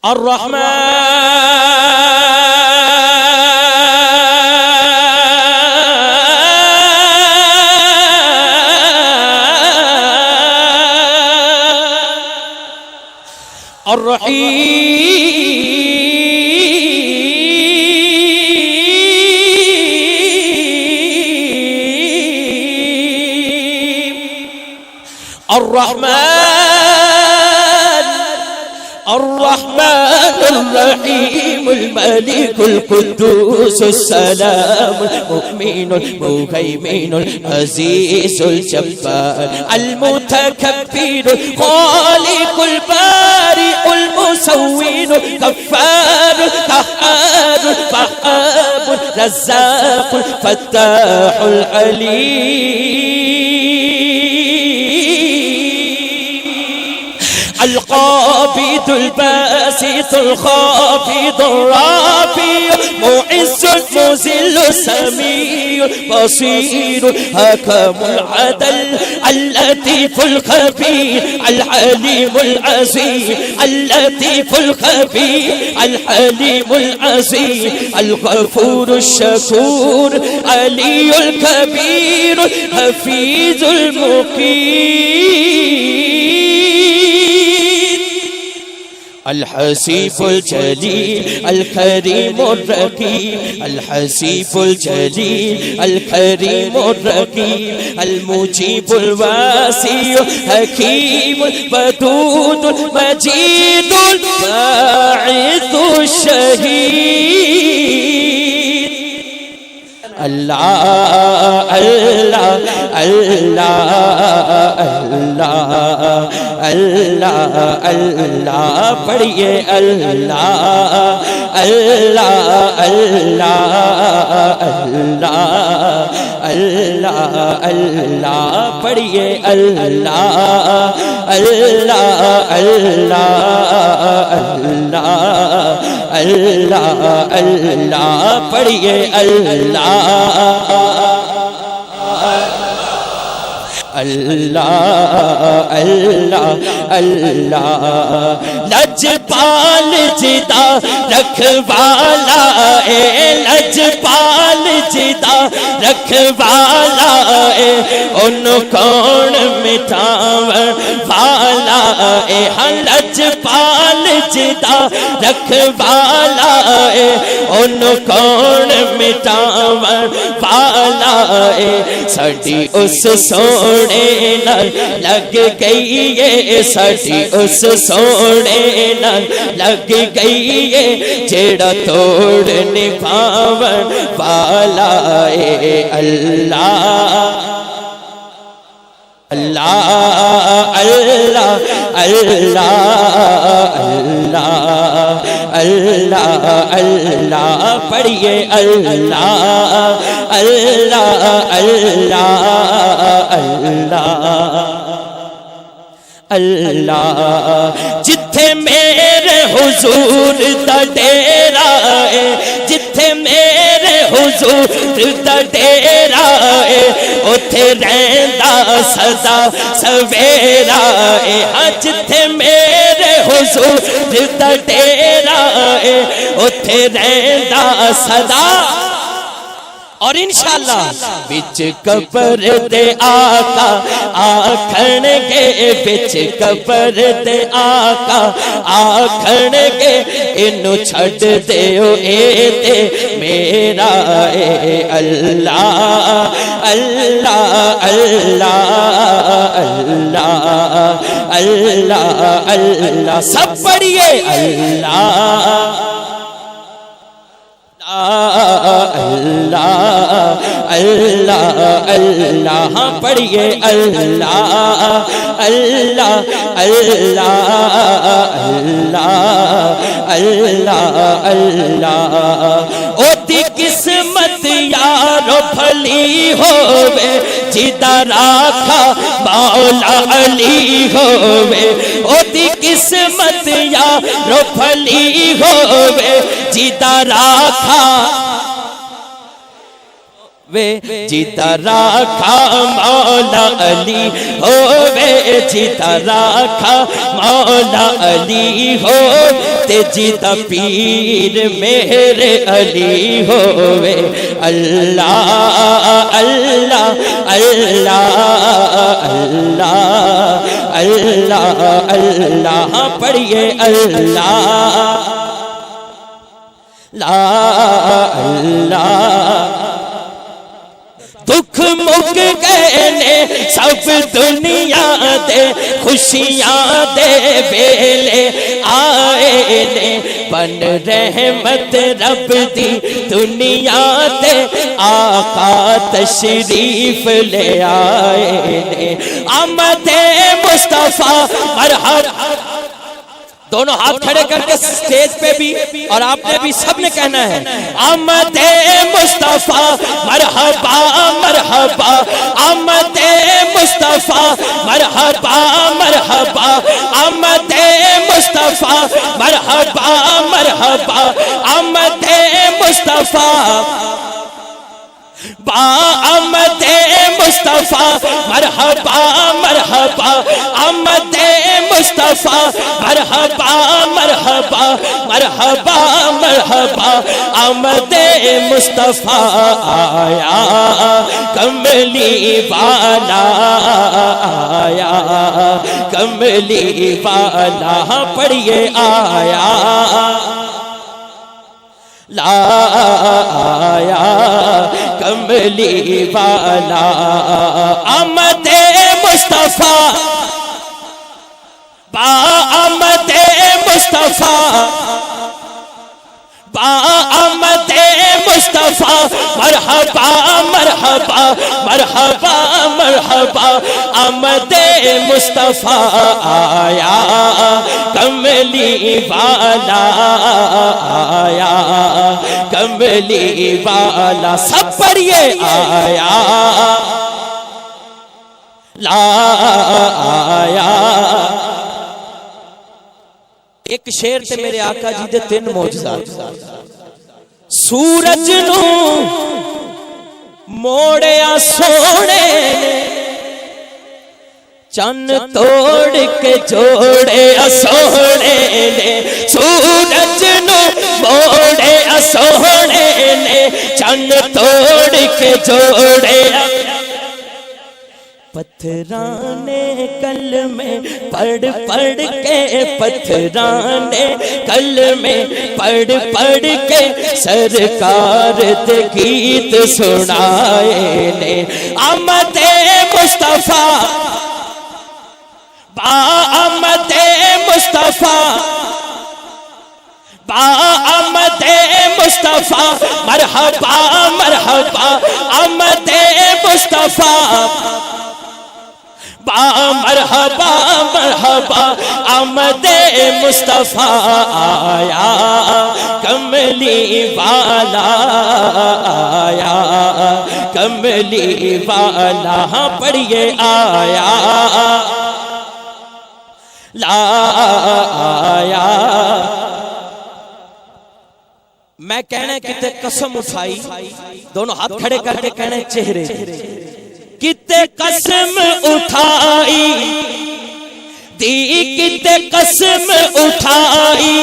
الرحمن الرحيم الملك القدوس السلام المؤمن المهيمن العزيز الجبار المتكبر خالق البارئ المسوّن غفار قهار وهاب رزاق فتاح العليم القابض الباسط الخافض الرافع معز المذل السميع البصير حكم العدل اللطيف الخبير الحليم العزيز اللطيف الخبير الحليم العزيز الغفور الشكور علي الكبير حفيظ المقيم الحسيب الجليل الكريم الرقيب الحسيب الجليل الكريم الرقيب المجيب الواسع حكيم ودود مجيد الباعث الشهيد اللہ اللہ اللہ اللہ اللہ اللہ پڑھیے اللہ اللہ اللہ اللہ اللہ اللہ پڑھیے اللہ اللہ اللہ اللہ اللہ اللہ پڑھیے اللہ اللہ اللہ اللہ لجپال جدا رکھوالا اے لجپال جدا رکھوالا اے ان کون مٹاون والا اے لجپال جدا رکھوالا اے ان کون مٹاون والا اے ساڈی اس سونے نال لگ گئی ہے ساڈی اس سونے نال لگ گئی ہے جیڑا توڑ نبھاون والا اے اللہ اللہ اللہ اللہ اللہ اللہ پڑھیے اللہ اللہ اللہ اللہ اللہ جتھے میرے حضور دا ڈیرا ہے جتھے میرے حضور دا ڈیرا ہے اوتھے رہندا سدا سویرا ہے جتھے میرے حضور دا ڈیرا ہے اوتھے رہندا سدا اور انشاءاللہ بچ قبر دے آقا آکھن گے بچ قبر دے آقا آکھن گے انو چھڑ دیو اے تے میرا اے اللہ اللہ اللہ اللہ اللہ اللہ سب پڑھیے اللہ اللہ اللہ اللہ پڑھیے اللہ اللہ اللہ اللہ اللہ او دی قسمت یارو بھلی ہووے جدا راکھا مولا علی ہووے او دی قسمت یارو بھلی ہووے جدا راکھا وے جیتا راکھا مولا علی ہووے جیتا راکھا مولا علی ہو تے جیتا پیر میرے علی ہووے اللہ اللہ اللہ اللہ اللہ اللہ پڑھیے اللہ لا اللہ دکھ مک گئے نے سب دنیا دے خوشیاں دے ویلے آئے نے بن رحمت رب دی دنیا تے آقا تشریف لے آئے نے آمد مصطفیٰ مرحبا دونوں ہاتھ کھڑے کر کے سٹیج پہ بھی اور آپ نے بھی سب نے کہنا ہے آمد مصطفیٰ مرحبا مرحبا آمد مصطفیٰ مرحبا مرحبا آمد مصطفیٰ مرحبا مرحبا آمد مصطفیٰ با آمد مصطفیٰ مرحبا مرحبا آمد مصطفیٰ مرحبا مرحبا مرحبا مرحبا آمد مصطفیٰ آیا کملی والا آیا کملی والا پڑھیے آیا لا آیا کملی والا آمد مصطفیٰ با آمد مصطفیٰ با آمد مصطفیٰ مرحبا مرحبا مرحبا مرحبا آمد مصطفیٰ آیا کملی والا آیا کملی والا سب پڑھیے آیا لا آیا ایک شعر تے میرے آقا جی دے 3 معجزات سورج نو موڑیا سونے چند توڑ کے جوڑیا سونے نے سورج نو موڑیا سونے نے چند توڑ کے جوڑیا پتھرانے کلمے پڑھ پڑھ کے پتھرانے کلمے پڑھ پڑھ کے سرکار دے گیت سنائے نے آمد مصطفیٰ با آمد مصطفیٰ با آمد مصطفیٰ مرحبا مرحبا آمد مصطفیٰ با مرحبا مرحبا آمد مصطفیٰ آیا کملی والا آیا کملی والا پڑھیے آیا لا آیا میں کہنے کتے قسم اٹھائی دونوں ہاتھ کھڑے کر کے کہنے چہرے کتے قسم اٹھائی دی کتے قسم اٹھائی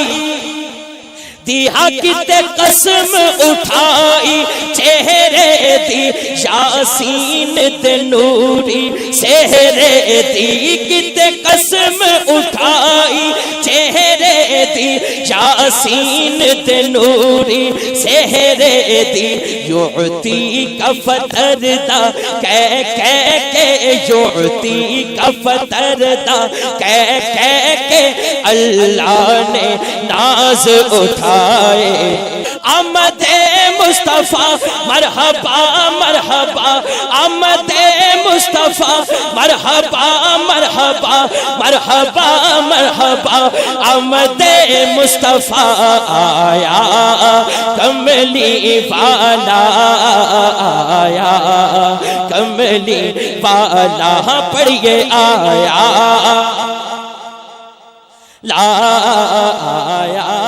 دیا کتے قسم اٹھائی چہرے دی یاسین دے نوری سہرے دی کتے قسم اٹھائی چہرے دی یاسین دے نوری سہرے دی یعطی کا فتر دا کہہ کہہ کے یعطی کا فتر دا کہہ کہہ کے اللہ نے ناز اٹھا آمد مصطفیٰ مرحبا مرحبا آمد مصطفیٰ مرحبا مرحبا مرحبا مرحبا آمد مصطفیٰ آیا کملی والا آیا کملی والا پڑھیے آیا لا آیا